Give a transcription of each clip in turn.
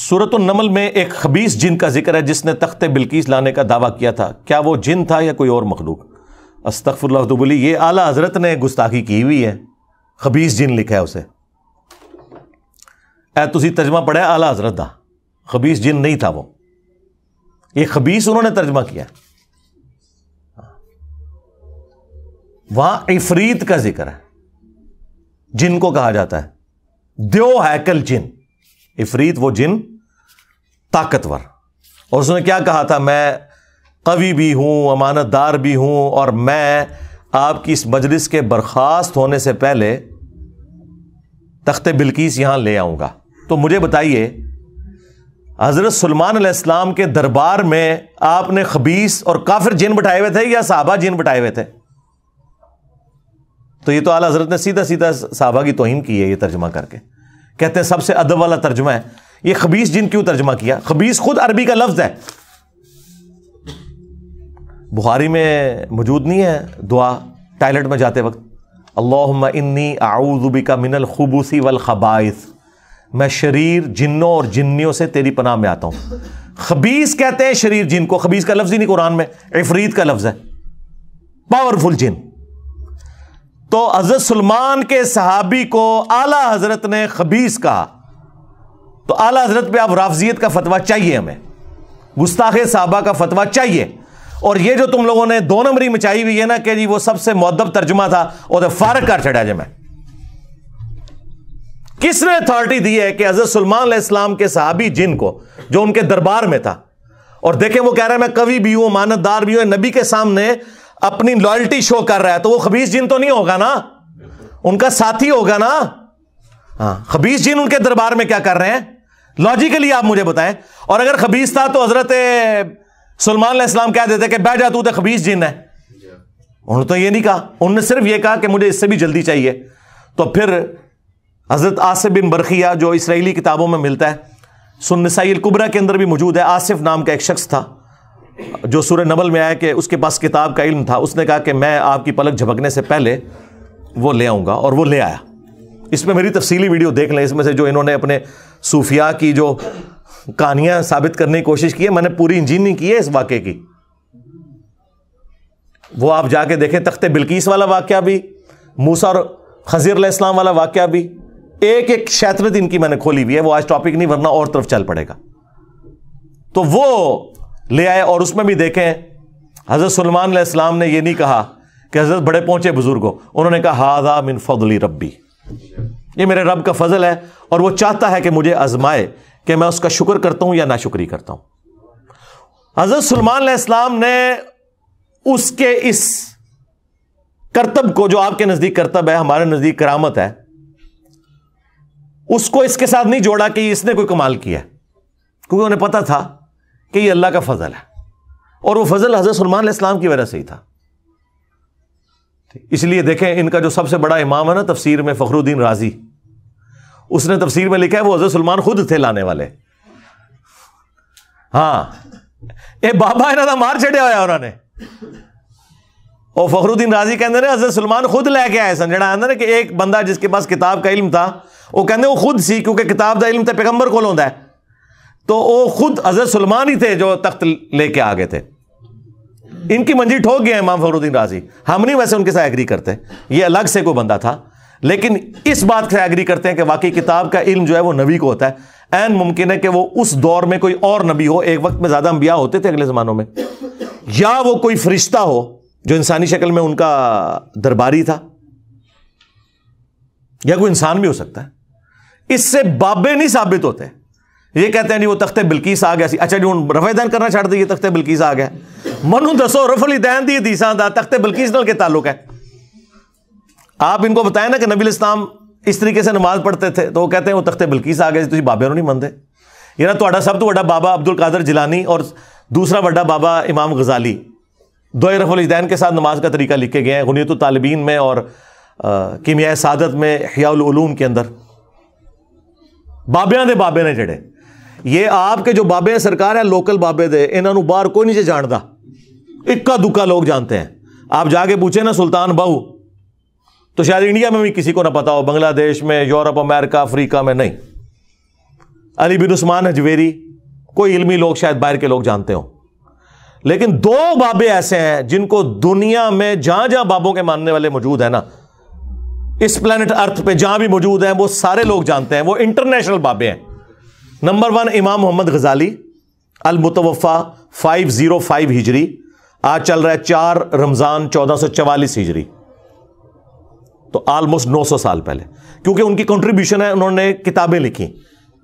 سورۃ النمل میں ایک خبیث جن کا ذکر ہے جس نے تخت بلقیس لانے کا دعویٰ کیا تھا، کیا وہ جن تھا یا کوئی اور مخلوق؟ استغفر اللہ تو بولی، یہ اعلیٰ حضرت نے گستاخی کی ہوئی ہے، خبیث جن لکھا ہے اسے۔ اے تسی ترجمہ پڑھا ہے اعلیٰ حضرت دا، خبیث جن نہیں تھا وہ، یہ خبیث انہوں نے ترجمہ کیا۔ وہاں عفریت کا ذکر ہے، جن کو کہا جاتا ہے دیو ہیکل جن، عفریت وہ جن طاقتور، اور اس نے کیا کہا تھا، میں قوی بھی ہوں، امانت دار بھی ہوں، اور میں آپ کی اس مجلس کے برخاست ہونے سے پہلے تخت بلقیس یہاں لے آؤں گا۔ تو مجھے بتائیے، حضرت سلیمان علیہ السلام کے دربار میں آپ نے خبیث اور کافر جن بٹھائے ہوئے تھے یا صحابہ جن بٹھائے ہوئے تھے؟ تو یہ تو اعلیٰ حضرت نے سیدھا سیدھا صحابہ کی توہین کی ہے یہ ترجمہ کر کے، کہتے ہیں سب سے ادب والا ترجمہ ہے یہ۔ خبیث جن کیوں ترجمہ کیا؟ خبیث خود عربی کا لفظ ہے، بخاری میں موجود نہیں ہے دعا ٹائلٹ میں جاتے وقت، اللہم انی اعوذ بک من الخبث والخبائث، میں شریر جنوں اور جنیوں سے تیری پناہ میں آتا ہوں۔ خبیث کہتے ہیں شریر جن کو، خبیث کا لفظ ہی نہیں قرآن میں، عفریت کا لفظ ہے، پاورفل جن۔ تو حضرت سلمان کے صحابی کو اعلیٰ حضرت نے خبیث کہا، تو اعلیٰ حضرت پہ اب رافضیت کا فتویٰ چاہیے، ہمیں گستاخ صحابہ کا فتویٰ چاہیے۔ اور یہ جو تم لوگوں نے دو نمبری مچائی ہوئی ہے نا کہ جی وہ سب سے مؤدب ترجمہ تھا، وہ تو فارغ کر چھڑا جی میں۔ کس نے اتھارٹی دی ہے کہ حضرت سلیمان علیہ السلام کے صحابی جن کو جو ان کے دربار میں تھا، اور دیکھیں وہ کہہ رہا ہے میں قوی بھی ہوں، امانت دار بھی ہوں، نبی کے سامنے اپنی لائلٹی شو کر رہا ہے، تو وہ خبیث جن تو نہیں ہوگا نا، ان کا ساتھی ہوگا نا۔ ہاں، خبیث جن ان کے دربار میں کیا کر رہے ہیں؟ لاجیکلی آپ مجھے بتائیں۔ اور اگر خبیث تھا تو حضرت سلیمان علیہ السلام کہہ دیتے کہ بیٹھ جا تو خبیث جن ہے، انہوں نے تو یہ نہیں کہا، انہوں نے صرف یہ کہا کہ مجھے اس سے بھی جلدی چاہیے۔ تو پھر حضرت آصف بن برخیہ جو اسرائیلی کتابوں میں ملتا ہے، سنن نسائی الکبریٰ کے اندر بھی موجود ہے، آصف نام کا ایک شخص تھا جو سورہ نمل میں آیا کہ اس کے پاس کتاب کا علم تھا، اس نے کہا کہ میں آپ کی پلک جھپکنے سے پہلے وہ لے آؤں گا، اور وہ لے آیا۔ اس میں میری تفصیلی ویڈیو دیکھ لیں، اس میں سے جو انہوں نے اپنے صوفیاء کی جو کہانیاں ثابت کرنے کی کوشش کی ہے، میں نے پوری انجینئرنگ کی ہے اس واقعے کی، وہ آپ جا کے دیکھیں۔ تخت بلقیس والا واقعہ بھی، موسیٰ اور خضر علیہ السلام والا واقعہ بھی، ایک ایک شیطنت ان کی میں نے کھولی ہوئی ہے، وہ آج ٹاپک نہیں ورنہ اور طرف چل پڑے گا۔ تو وہ لے آئے، اور اس میں بھی دیکھیں حضرت سلیمان علیہ السلام نے یہ نہیں کہا کہ حضرت بڑے پہنچے بزرگ ہو، انہوں نے کہا ھذا من فضل ربی، یہ میرے رب کا فضل ہے، اور وہ چاہتا ہے کہ مجھے آزمائے کہ میں اس کا شکر کرتا ہوں یا ناشکری کرتا ہوں۔ حضرت سلیمان علیہ السلام نے اس کے اس کرتب کو، جو آپ کے نزدیک کرتب ہے ہمارے نزدیک کرامت ہے، اس کو اس کے ساتھ نہیں جوڑا کہ اس نے کوئی کمال کیا، کیونکہ انہیں پتا تھا کہ یہ اللہ کا فضل ہے، اور وہ فضل حضرت سلیمان علیہ السلام کی وجہ سے ہی تھا۔ اس لیے دیکھیں ان کا جو سب سے بڑا امام ہے نا تفسیر میں، فخر الدین رازی، اس نے تفسیر میں لکھا ہے وہ حضرت سلیمان خود تھے لانے والے۔ ہاں، اے بابا انہوں نے مار چڑیا ہوا انہوں نے، اور فخر الدین رازی کہتے ہیں حضرت سلیمان خود لے کے آئے سن، جڑا آتا نا کہ ایک بندہ جس کے پاس کتاب کا علم تھا، وہ کہتے وہ خود سی، کیونکہ کتاب کا علم تو پیغمبر کو ہوندا ہے، تو وہ خود حضرت سلیمان ہی تھے جو تخت لے کے آگے تھے۔ ان کی منجی ٹھوک گیا امام فخر الدین رازی، ہم نہیں ویسے ان کے ساتھ ایگری کرتے، یہ الگ سے کوئی بندہ تھا، لیکن اس بات سے ایگری کرتے ہیں کہ واقعی کتاب کا علم جو ہے وہ نبی کو ہوتا ہے۔ عین ممکن ہے کہ وہ اس دور میں کوئی اور نبی ہو، ایک وقت میں زیادہ انبیاء ہوتے تھے اگلے زمانوں میں، یا وہ کوئی فرشتہ ہو جو انسانی شکل میں ان کا درباری تھا، یا کوئی انسان بھی ہو سکتا ہے۔ اس سے بابے نہیں ثابت ہوتے۔ یہ کہتے ہیں جی وہ تخت بلقیس آ گیا سی، اچھا جی ہوں رفع دین کرنا چھڑ دیے، تخت بلقیس آ گیا، منو دسو رفع الدین دی حدیثاں دا تخت بلقیس نال کے تعلق ہے؟ آپ ان کو بتائیں نا کہ نبی الاسلام اس طریقے سے نماز پڑھتے تھے، تو وہ کہتے ہیں وہ تخت بلقیس آ گیا، تسی بابے نوں نہیں منتے۔ یہ نا تہاڈا سب تو بڑا بابا عبد القادر جیلانی اور دوسرا بڑا بابا امام غزالی، دو رفع الدین کے ساتھ نماز کا طریقہ لکھے گئے ہیں غنیۃ الطالبین میں اور کیمیائے سعادت میں، احیاء العلوم کے اندر۔ بابیاں دے بابے نے جڑے یہ آپ کے جو بابے ہیں سرکار ہیں لوکل بابے دے، انہاں نوں باہر کوئی نہیں جاندا، اکا دکا لوگ جانتے ہیں۔ آپ جا کے پوچھیں نا سلطان بہو، تو شاید انڈیا میں بھی کسی کو نہ پتا ہو، بنگلہ دیش میں، یورپ، امریکہ، افریقہ میں نہیں۔ علی بن عثمان حجویری، کوئی علمی لوگ شاید باہر کے لوگ جانتے ہوں، لیکن دو بابے ایسے ہیں جن کو دنیا میں جہاں جہاں بابوں کے ماننے والے موجود ہیں نا، اس پلانٹ ارتھ پہ جہاں بھی موجود ہیں، وہ سارے لوگ جانتے ہیں، وہ انٹرنیشنل بابے ہیں۔ نمبر 1 امام محمد غزالی، المتوفا 505 ہجری، آج چل رہا ہے 4 رمضان 1444 ہجری، تو آلموسٹ 900 سال پہلے، کیونکہ ان کی کنٹریبیوشن ہے، انہوں نے کتابیں لکھی،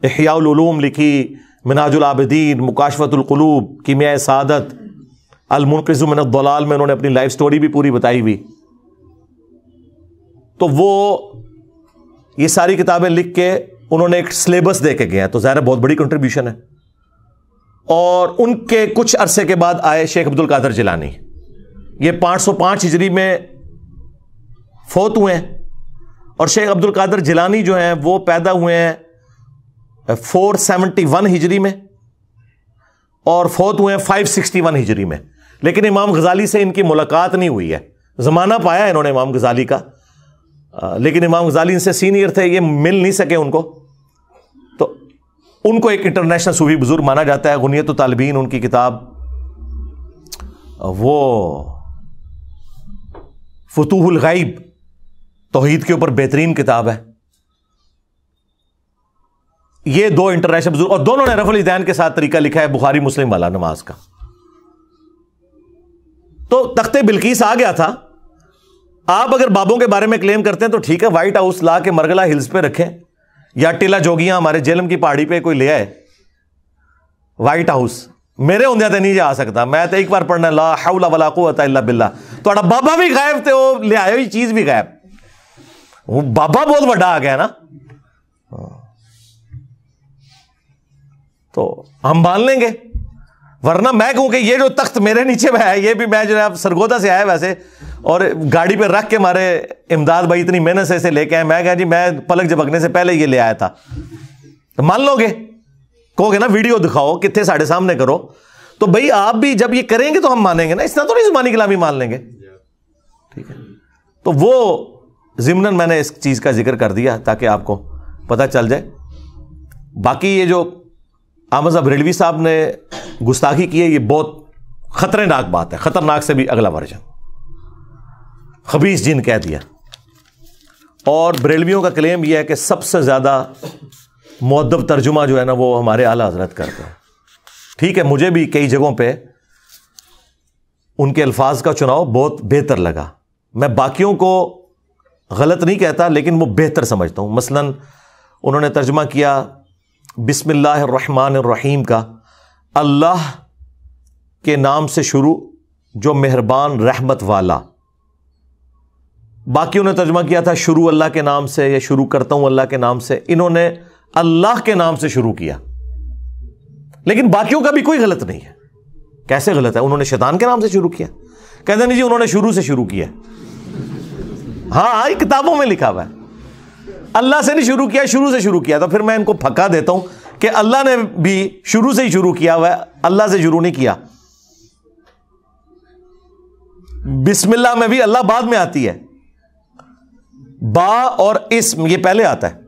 احیاء العلوم لکھی، منہاج العابدین، مکاشفۃ القلوب، کیمیائے سعادت، المنقذ من الضلال میں انہوں نے اپنی لائف سٹوری بھی پوری بتائی ہوئی۔ تو وہ یہ ساری کتابیں لکھ کے انہوں نے ایک سلیبس دے کے گئے ہیں، تو ظاہر بہت بڑی کنٹریبیوشن ہے۔ اور ان کے کچھ عرصے کے بعد آئے شیخ عبد القادر جیلانی، یہ 505 ہجری میں فوت ہوئے ہیں، اور شیخ عبد القادر جیلانی جو ہیں وہ پیدا ہوئے ہیں 471 ہجری میں، اور فوت ہوئے ہیں 561 ہجری میں۔ لیکن امام غزالی سے ان کی ملاقات نہیں ہوئی ہے، زمانہ پایا ہے انہوں نے امام غزالی کا، لیکن امام غزالی ان سے سینئر تھے، یہ مل نہیں سکے ان کو، تو ان کو ایک انٹرنیشنل صوفی بزرگ مانا جاتا ہے۔ غنیت الطالبین ان کی کتاب، وہ فتوح الغیب توحید کے اوپر بہترین کتاب ہے۔ یہ دو انٹرنیشنل بزرگ، اور دونوں نے رفع الیدین کے ساتھ طریقہ لکھا ہے بخاری مسلم والا نماز کا۔ تو تخت بلقیس آ گیا تھا۔ آپ اگر بابوں کے بارے میں کلیم کرتے ہیں تو ٹھیک ہے، وائٹ ہاؤس لا کے مرگلہ ہلز پہ رکھیں، یا ٹیلا جوگیاں ہمارے جیلم کی پہاڑی پہ کوئی لے آئے وائٹ ہاؤس، میرے ہوندے تے نہیں جا سکتا، میں تو ایک بار پڑھنا لا حول ولا قوت الا باللہ، تھوڑا بابا بھی غائب تے وہ لے آئے ہوئی چیز بھی غائب، وہ بابا بہت بڑا آ گیا نا، تو ہم مان لیں گے۔ ورنہ میں کہوں کہ یہ جو تخت میرے نیچے میں ہے، یہ بھی میں جو ہے سرگودا سے آیا ویسے، اور گاڑی پہ رکھ کے ہمارے امداد بھائی اتنی محنت سے اسے لے کے آئے، میں کہا جی میں پلک جھپکنے سے پہلے یہ لے آیا تھا، تو مان لو گے، کہو گے نا ویڈیو دکھاؤ کتنے ساڑھے سامنے کرو، تو بھائی آپ بھی جب یہ کریں گے تو ہم مانیں گے نا، اس طرح تو نہیں زبانی کلامی مان لیں گے، ٹھیک ہے۔ تو وہ ضمناً میں نے اس چیز کا ذکر کر دیا تاکہ آپ کو پتہ چل جائے۔ باقی یہ جو احمد صاحب بریلوی صاحب نے گستاخی کی ہے، یہ بہت خطرناک بات ہے، خطرناک سے بھی اگلا ورژن، خبیث جن کہہ دیا۔ اور بریلویوں کا کلیم یہ ہے کہ سب سے زیادہ مؤدب ترجمہ جو ہے نا وہ ہمارے اعلیٰ حضرت کرتے ہیں۔ ٹھیک ہے، مجھے بھی کئی جگہوں پہ ان کے الفاظ کا چناؤ بہت بہتر لگا، میں باقیوں کو غلط نہیں کہتا لیکن وہ بہتر سمجھتا ہوں۔ مثلا انہوں نے ترجمہ کیا بسم اللہ الرحمن الرحیم کا، اللہ کے نام سے شروع جو مہربان رحمت والا۔ باقیوں نے ترجمہ کیا تھا شروع اللہ کے نام سے، یا شروع کرتا ہوں اللہ کے نام سے، انہوں نے اللہ کے نام سے شروع کیا، لیکن باقیوں کا بھی کوئی غلط نہیں ہے۔ کیسے غلط ہے؟ انہوں نے شیطان کے نام سے شروع کیا، کہتے نہیں جی انہوں نے شروع سے شروع کیا، ہاں کتابوں میں لکھا ہوا ہے اللہ سے نہیں شروع کیا، شروع سے شروع کیا۔ تو پھر میں ان کو پھکا دیتا ہوں کہ اللہ نے بھی شروع سے ہی شروع کیا ہوا ہے، اللہ سے شروع نہیں کیا۔ بسم اللہ میں بھی اللہ بعد میں آتی ہے، با اور اسم یہ پہلے آتا ہے۔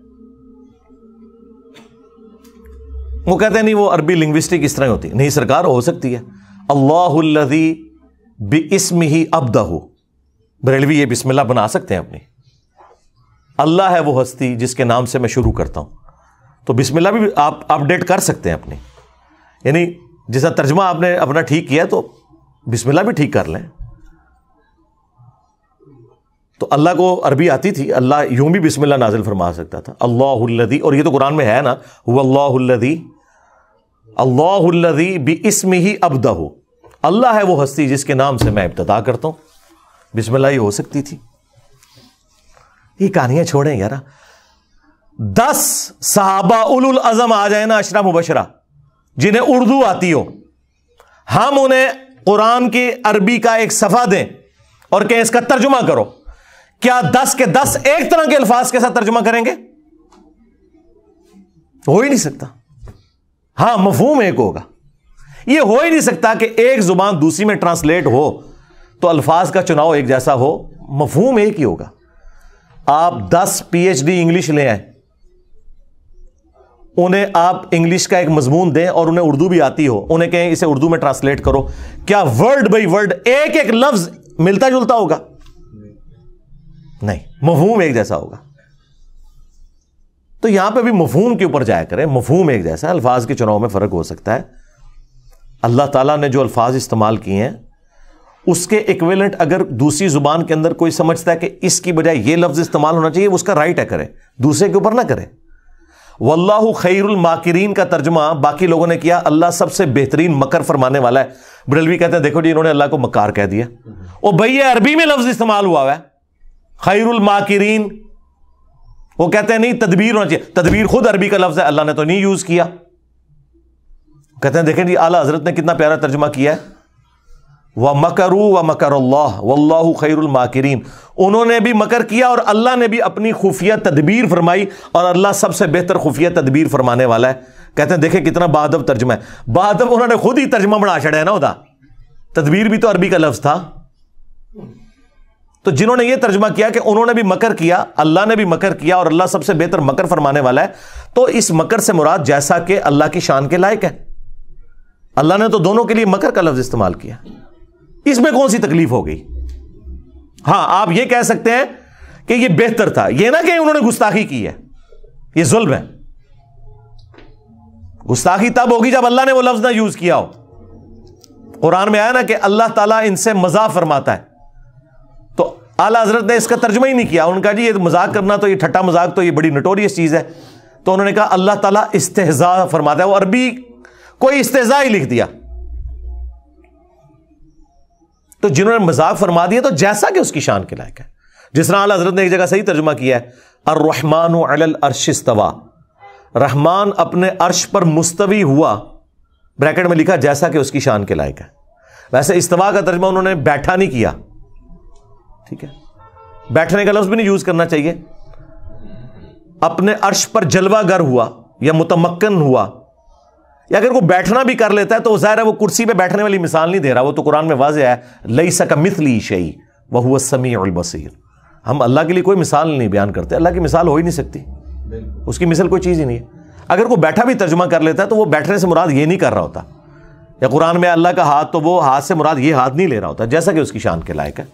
وہ کہتے ہیں نہیں وہ عربی لنگوسٹک اس طرح ہوتی ہے، نہیں سرکار ہو سکتی ہے۔ اللہ الذی باسمہ ابدہ، بریلوی یہ بسم اللہ بنا سکتے ہیں اپنی، اللہ ہے وہ ہستی جس کے نام سے میں شروع کرتا ہوں، تو بسم اللہ بھی آپ اپڈیٹ کر سکتے ہیں اپنی، یعنی جیسا ترجمہ آپ نے اپنا ٹھیک کیا تو بسم اللہ بھی ٹھیک کر لیں۔ تو اللہ کو عربی آتی تھی، اللہ یوں بھی بسم اللہ نازل فرما سکتا تھا، اللہ الذی، اور یہ تو قرآن میں ہے نا، هو اللہ الذی، اللہ الذی باسمہ ابدہ، اللہ ہے وہ ہستی جس کے نام سے میں ابتدا کرتا ہوں، بسم اللہ ہی ہو سکتی تھی۔ یہ کہانیاں چھوڑیں یار، 10 صحابہ اولو العزم آ جائیں نا 10 مبشرہ جنہیں اردو آتی ہو، ہم انہیں قرآن کی عربی کا ایک صفحہ دیں اور کہ اس کا ترجمہ کرو، کیا 10 کے 10 ایک طرح کے الفاظ کے ساتھ ترجمہ کریں گے؟ ہو ہی نہیں سکتا۔ ہاں مفہوم ایک ہوگا، یہ ہو ہی نہیں سکتا کہ ایک زبان دوسری میں ٹرانسلیٹ ہو تو الفاظ کا چناؤ ایک جیسا ہو، مفہوم ایک ہی ہوگا۔ آپ 10 PhD انگلش لے آئیں انہیں آپ انگلش کا ایک مضمون دیں اور انہیں اردو بھی آتی ہو, انہیں کہیں اسے اردو میں ٹرانسلیٹ کرو, کیا ورڈ بائی ورڈ ایک ایک لفظ ملتا جلتا ہوگا؟ نہیں, مفہوم ایک جیسا ہوگا. تو یہاں پہ بھی مفہوم کے اوپر جایا کریں, مفہوم ایک جیسا, الفاظ کے چناؤ میں فرق ہو سکتا ہے. اللہ تعالیٰ نے جو الفاظ استعمال کیے ہیں اس کے ایکویلنٹ اگر دوسری زبان کے اندر کوئی سمجھتا ہے کہ اس کی بجائے یہ لفظ استعمال ہونا چاہیے, اس کا رائٹ ہے, کرے, دوسرے کے اوپر نہ کرے. واللہ خیر الماکرین کا ترجمہ باقی لوگوں نے کیا اللہ سب سے بہترین مکر فرمانے والا ہے. بریلوی کہتے ہیں دیکھو جی انہوں نے اللہ کو مکار کہہ دیا. او بھئی یہ عربی میں لفظ استعمال ہوا ہے خیر الماکرین, وہ کہتے ہیں نہیں تدبیر ہونا چاہیے. تدبیر خود عربی کا لفظ ہے, اللہ نے تو نہیں یوز کیا. کہتے ہیں دیکھیں جی اعلیٰ حضرت نے کتنا پیارا ترجمہ کیا ہے, وَمَكَرُوا وَمَكَرَ اللَّهُ وَاللَّهُ خَيْرُ الْمَاكِرِينَ. انہوں نے بھی مکر کیا اور اللہ نے بھی اپنی خفیہ تدبیر فرمائی, اور اللہ سب سے بہتر خفیہ تدبیر فرمانے والا ہے. کہتے ہیں دیکھیں کتنا بادب ترجمہ ہے. بادب انہوں نے خود ہی ترجمہ بنا چھڑا ہے نا, ہوتا تدبیر بھی تو عربی کا لفظ تھا. تو جنہوں نے یہ ترجمہ کیا کہ انہوں نے بھی مکر کیا, اللہ نے بھی مکر کیا, اور اللہ سب سے بہتر مکر فرمانے والا ہے, تو اس مکر سے مراد جیسا کہ اللہ کی شان کے لائق ہے. اللہ نے تو دونوں کے لیے مکر کا لفظ استعمال کیا, اس میں کون سی تکلیف ہو گئی؟ ہاں آپ یہ کہہ سکتے ہیں کہ یہ بہتر تھا, یہ نہ کہ انہوں نے گستاخی کی ہے, یہ ظلم ہے. گستاخی تب ہوگی جب اللہ نے وہ لفظ نہ یوز کیا ہو. قرآن میں آیا نا کہ اللہ تعالیٰ ان سے مزاح فرماتا ہے, تو اعلیٰ حضرت نے اس کا ترجمہ ہی نہیں کیا. انہوں نے کہا جی یہ مذاق کرنا تو یہ ٹھٹا مذاق تو یہ بڑی نٹوریس چیز ہے, تو انہوں نے کہا اللہ تعالیٰ استہزاء فرماتا ہے. وہ عربی کوئی استہزاء ہی لکھ دیا. تو جنہوں نے مذاق فرما دیا تو جیسا کہ اس کی شان کے لائق ہے. جس طرح اعلیٰ حضرت نے ایک جگہ صحیح ترجمہ کیا ہے, الرحمن علی العرش استوى, رحمان اپنے عرش پر مستوی ہوا, بریکٹ میں لکھا جیسا کہ اس کی شان کے لائق ہے. ویسے استوا کا ترجمہ انہوں نے بیٹھا نہیں کیا, ٹھیک ہے, بیٹھنے کا لفظ بھی نہیں یوز کرنا چاہیے. اپنے عرش پر جلوہ گر ہوا یا متمکن ہوا, یا اگر وہ بیٹھنا بھی کر لیتا ہے تو ظاہر ہے وہ کرسی پہ بیٹھنے والی مثال نہیں دے رہا, وہ تو قرآن میں واضح ہے لیس کمثلہ شیء وہو السمیع البصیر. ہم اللہ کے لیے کوئی مثال نہیں بیان کرتے, اللہ کی مثال ہو ہی نہیں سکتی, اس کی مثل کوئی چیز ہی نہیں ہے. اگر وہ بیٹھا بھی ترجمہ کر لیتا ہے تو وہ بیٹھنے سے مراد یہ نہیں کر رہا ہوتا, یا قرآن میں اللہ کا ہاتھ تو وہ ہاتھ سے مراد یہ ہاتھ نہیں لے رہا ہوتا, جیسا کہ اس کی شان کے لائق ہے,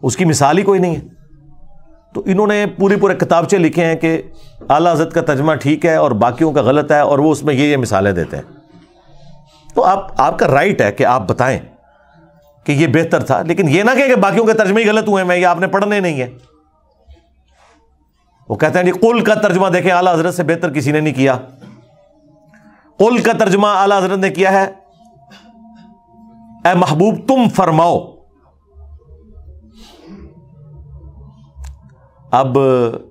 اس کی مثال ہی کوئی نہیں ہے. تو انہوں نے پورے کتابچے لکھے ہیں کہ اعلیٰ حضرت کا ترجمہ ٹھیک ہے اور باقیوں کا غلط ہے, اور وہ اس میں یہ مثالیں دیتے ہیں. تو آپ کا رائٹ ہے کہ آپ بتائیں کہ یہ بہتر تھا, لیکن یہ نہ کہ باقیوں کے ترجمے ہی غلط ہوئے ہیں, یہ آپ نے پڑھنے نہیں ہے. وہ کہتے ہیں جی قل کا ترجمہ دیکھیں اعلیٰ حضرت سے بہتر کسی نے نہیں کیا. قل کا ترجمہ اعلیٰ حضرت نے کیا ہے اے محبوب تم فرماؤ. اب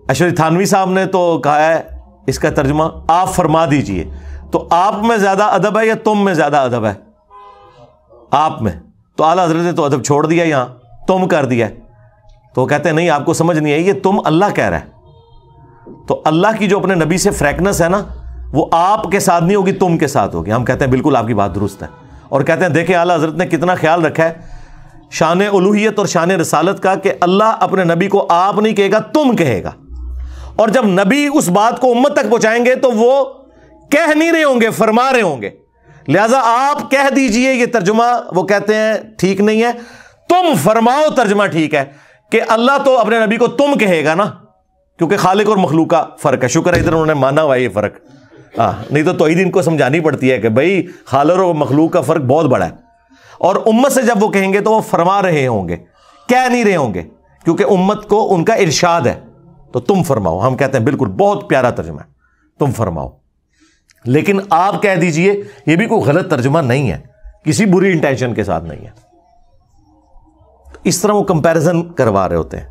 اشرف تھانوی صاحب نے تو کہا ہے اس کا ترجمہ آپ فرما دیجئے, تو آپ میں زیادہ ادب ہے یا تم میں زیادہ ادب ہے؟ آپ میں. تو اعلیٰ حضرت نے تو ادب چھوڑ دیا, یہاں تم کر دیا. تو وہ کہتے ہیں نہیں آپ کو سمجھ نہیں آئی, یہ تم اللہ کہہ رہا ہے. تو اللہ کی جو اپنے نبی سے فریکنس ہے نا, وہ آپ کے ساتھ نہیں ہوگی, تم کے ساتھ ہوگی. ہم کہتے ہیں بالکل آپ کی بات درست ہے, اور کہتے ہیں دیکھیں اعلیٰ حضرت نے کتنا خیال رکھا ہے شان الوہیت اور شان رسالت کا, کہ اللہ اپنے نبی کو آپ نہیں کہے گا تم کہے گا, اور جب نبی اس بات کو امت تک پہنچائیں گے تو وہ کہہ نہیں رہے ہوں گے, فرما رہے ہوں گے. لہذا آپ کہہ دیجئے یہ ترجمہ وہ کہتے ہیں ٹھیک نہیں ہے, تم فرماؤ ترجمہ ٹھیک ہے, کہ اللہ تو اپنے نبی کو تم کہے گا نا, کیونکہ خالق اور مخلوق کا فرق ہے. شکر ہے ادھر انہوں نے مانا ہوا یہ فرق, نہیں تو توحید ان کو سمجھانی پڑتی ہے کہ بھائی خالق اور مخلوق کا فرق بہت بڑا ہے. اور امت سے جب وہ کہیں گے تو وہ فرما رہے ہوں گے, کہہ نہیں رہے ہوں گے, کیونکہ امت کو ان کا ارشاد ہے. تو تم فرماؤ, ہم کہتے ہیں بالکل بہت پیارا ترجمہ ہے, تم فرماؤ. لیکن آپ کہہ دیجئے یہ بھی کوئی غلط ترجمہ نہیں ہے, کسی بری انٹینشن کے ساتھ نہیں ہے. اس طرح وہ کمپیریزن کروا رہے ہوتے ہیں.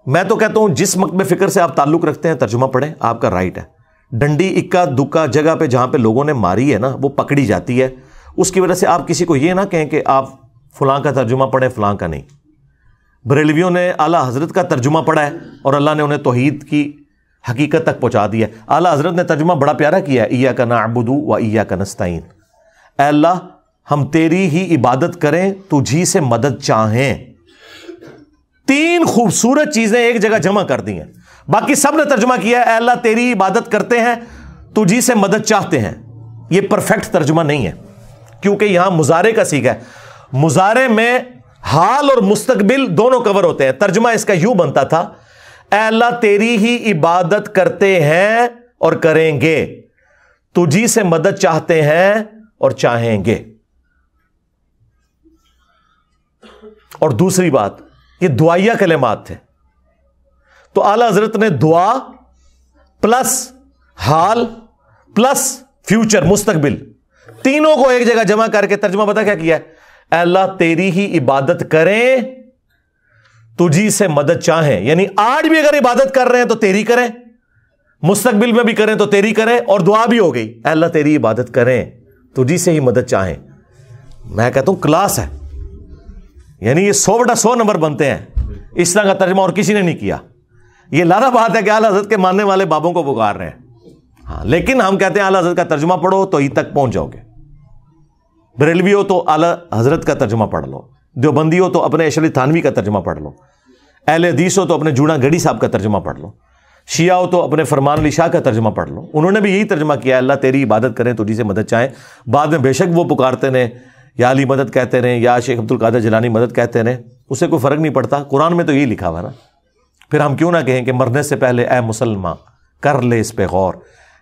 میں تو کہتا ہوں جس مکتب فکر سے آپ تعلق رکھتے ہیں ترجمہ پڑھیں, آپ کا رائٹ ہے. ڈنڈی اکا دکا جگہ پہ جہاں پہ لوگوں نے ماری ہے نا وہ پکڑی جاتی ہے, اس کی وجہ سے آپ کسی کو یہ نہ کہیں کہ آپ فلاں کا ترجمہ پڑھیں فلاں کا نہیں. بریلویوں نے اعلیٰ حضرت کا ترجمہ پڑھا ہے اور اللہ نے انہیں توحید کی حقیقت تک پہنچا دیا. اعلیٰ حضرت نے ترجمہ بڑا پیارا کیا ہے, ایاک نعبد و ایاک نستعین, اے اللہ ہم تیری ہی عبادت کریں, تجھی سے مدد چاہیں. تین خوبصورت چیزیں ایک جگہ جمع کر دی ہیں. باقی سب نے ترجمہ کیا ہے اے اللہ تیری عبادت کرتے ہیں تجھی سے مدد چاہتے ہیں. یہ پرفیکٹ ترجمہ نہیں ہے کیونکہ یہاں مضارع کا صیغہ ہے. مضارع میں حال اور مستقبل دونوں کور ہوتے ہیں. ترجمہ اس کا یوں بنتا تھا اے اللہ تیری ہی عبادت کرتے ہیں اور کریں گے, تجھی سے مدد چاہتے ہیں اور چاہیں گے. اور دوسری بات, یہ دعائیہ کلمات تھے, تو اعلی حضرت نے دعا پلس حال پلس فیوچر مستقبل تینوں کو ایک جگہ جمع کر کے ترجمہ پتہ کیا کیا ہے, اے اللہ تیری ہی عبادت کریں تجھی سے مدد چاہیں. یعنی آج بھی اگر عبادت کر رہے ہیں تو تیری کریں, مستقبل میں بھی کریں تو تیری کریں, اور دعا بھی ہو گئی اے اللہ تیری عبادت کریں تجھی سے ہی مدد چاہیں. میں کہتا ہوں کلاس ہے, یعنی یہ 100/100 نمبر بنتے ہیں. اس طرح کا ترجمہ اور کسی نے نہیں کیا. یہ لازم بات ہے کہ اعلیٰ حضرت کے ماننے والے بابوں کو پکار رہے ہیں, ہاں, لیکن ہم کہتے ہیں اعلیٰ حضرت کا ترجمہ پڑھو تو ہی تک پہنچ جاؤ گے. بریلوی ہو تو اعلیٰ حضرت کا ترجمہ پڑھ لو, دیوبندی ہو تو اپنے اشرف تھانوی کا ترجمہ پڑھ لو, اہل حدیث ہو تو اپنے جوڑا گڑھی صاحب کا ترجمہ پڑھ لو, شیعہ ہو تو اپنے فرمان علی شاہ کا ترجمہ پڑھ لو. انہوں نے بھی یہی ترجمہ کیا, اللہ تیری عبادت کریں تجھی سے مدد چاہیں. بعد میں بے شک وہ پکارتے رہے, یا علی مدد کہتے رہے, یا شیخ عبد القادر جیلانی مدد کہتے رہے, اسے کوئی فرق نہیں پڑتا. قرآن میں تو یہی لکھا ہوا نا. پھر ہم کیوں نہ کہیں کہ مرنے سے پہلے اے مسلمان کر لے اس پہ غور,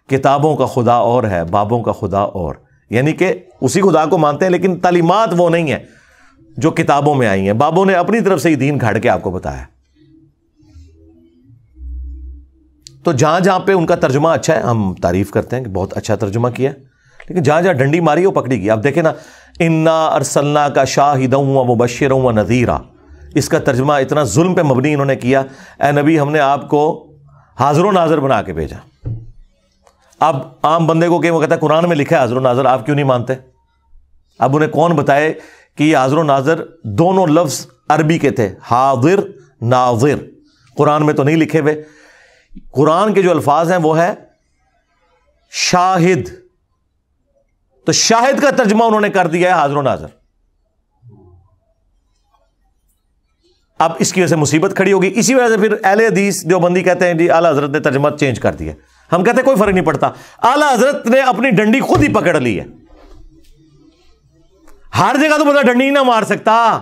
کتابوں کا خدا اور ہے بابوں کا خدا اور. یعنی کہ اسی خدا کو مانتے ہیں لیکن تعلیمات وہ نہیں ہیں جو کتابوں میں آئی ہیں. بابوں نے اپنی طرف سے ہی دین گھاڑ کے آپ کو بتایا. تو جہاں جہاں پہ ان کا ترجمہ اچھا ہے ہم تعریف کرتے ہیں کہ بہت اچھا ترجمہ کیا, لیکن جہاں جہاں ڈنڈی ماری وہ پکڑی گئی. اب دیکھیں نا, انا ارسلنا کا شاہدا و مبشرا و نذیرا, اس کا ترجمہ اتنا ظلم پہ مبنی انہوں نے کیا, اے نبی ہم نے آپ کو حاضر و ناظر بنا کے بھیجا. اب عام بندے کو کہ وہ کہتا ہے قرآن میں لکھا ہے حاضر و ناظر, آپ کیوں نہیں مانتے؟ اب انہیں کون بتائے کہ یہ حاضر و ناظر دونوں لفظ عربی کے تھے, حاضر ناظر, قرآن میں تو نہیں لکھے ہوئے. قرآن کے جو الفاظ ہیں وہ ہے شاہد, تو شاہد کا ترجمہ انہوں نے کر دیا ہے حاضر و ناظر. اب اس کی وجہ سے مصیبت کھڑی ہوگی. اسی وجہ سے پھر اہل حدیث دیوبندی کہتے ہیں جی اعلیٰ حضرت نے ترجمہ چینج کر دیا. ہم کہتے ہیں کوئی فرق نہیں پڑتا, اعلیٰ حضرت نے اپنی ڈنڈی خود ہی پکڑ لی ہے. ہر جگہ تو بندہ ڈنڈی نہ مار سکتا.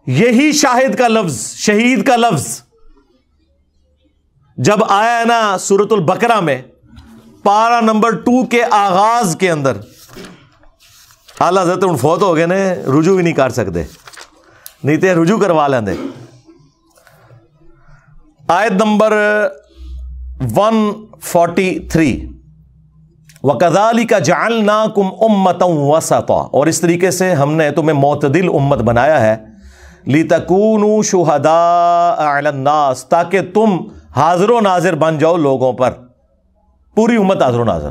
یہی شاہد کا لفظ, شہید کا لفظ جب آیا ہے نا سورۃ البقرہ میں پارہ نمبر 2 کے آغاز کے اندر, اعلیٰ حضرت ان فوت ہو گئے نے, رجوع بھی نہیں کر سکتے, نہیں تو رجوع کروا لیں. آیت نمبر 143, وَكَذَلِكَ جَعَلْنَاكُمْ أُمَّةً وَسَطًا, اور اس طریقے سے ہم نے تمہیں معتدل امت بنایا ہے, لِتَكُونُوا شُهَدَاءَ عَلَى النَّاسِ, تاکہ تم حاضر و ناظر بن جاؤ لوگوں پر, پوری امت حاضر و ناظر.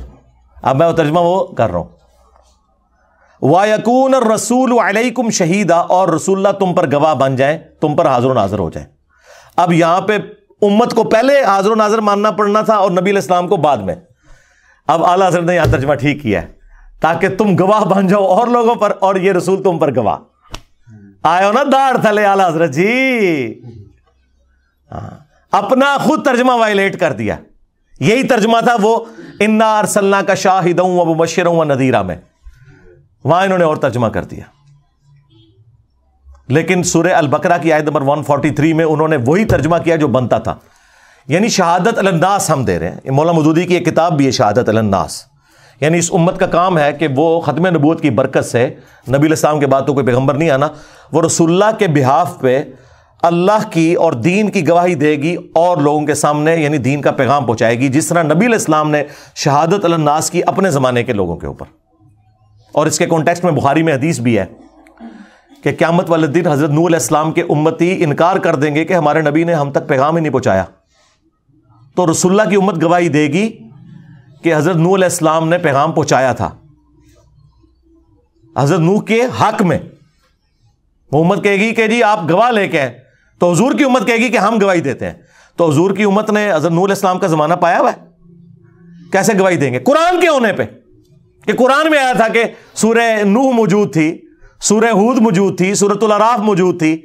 اب میں وہ ترجمہ وہ کر رہا ہوں, وَيَكُونَ الرَّسُولُ عَلَيْكُمْ شَهِيدًا, اور رسول اللہ تم پر گواہ بن جائیں, تم پر حاضر و ناظر ہو جائیں. اب یہاں پہ امت کو پہلے حاضر و ناظر ماننا پڑنا تھا اور نبی علیہ السلام کو بعد میں. اب اعلیٰ حضرت نے یہاں ترجمہ ٹھیک کیا ہے, تاکہ تم گواہ بن جاؤ اور لوگوں پر, اور یہ رسول تم پر گواہ. آئے ہو نا داڑھ تھلے اعلیٰ حضرت جی, اپنا خود ترجمہ وائلیٹ کر دیا. یہی ترجمہ تھا وہ انا ارسلنا کا شاہدا و مبشرا و نذیرا میں, وہاں انہوں نے اور ترجمہ کر دیا. لیکن سورہ البقرہ کی آیت نمبر 143 میں انہوں نے وہی ترجمہ کیا جو بنتا تھا, یعنی شہادت علی الناس ہم دے رہے ہیں. مولانا مودودی کی ایک کتاب بھی ہے شہادت علی الناس, یعنی اس امت کا کام ہے کہ وہ ختم نبوت کی برکت سے, نبی علیہ السلام کے بعد تو کوئی پیغمبر نہیں آنا, وہ رسول اللہ کے بہاف پہ اللہ کی اور دین کی گواہی دے گی اور لوگوں کے سامنے, یعنی دین کا پیغام پہنچائے گی, جس طرح نبی علیہ السلام نے شہادت علی الناس کی اپنے زمانے کے لوگوں کے اوپر. اور اس کے کانٹیکسٹ میں بخاری میں حدیث بھی ہے کہ قیامت والے دن حضرت نوح علیہ السلام کے امتی انکار کر دیں گے کہ ہمارے نبی نے ہم تک پیغام ہی نہیں پہنچایا, تو رسول اللہ کی امت گواہی دے گی کہ حضرت نوح علیہ السلام نے پیغام پہنچایا تھا. حضرت نوح کے حق میں وہ امت کہے گی کہ جی آپ گواہ لے کے ہیں, تو حضور کی امت کہے گی کہ ہم گواہی دیتے ہیں. تو حضور کی امت نے حضرت نوح علیہ السلام کا زمانہ پایا ہوا ہے, کیسے گواہی دیں گے؟ قرآن کے ہونے پہ, کہ قرآن میں آیا تھا کہ سورہ نوح موجود تھی, سورہ ہود موجود تھی, سورۃ الاعراف موجود تھی,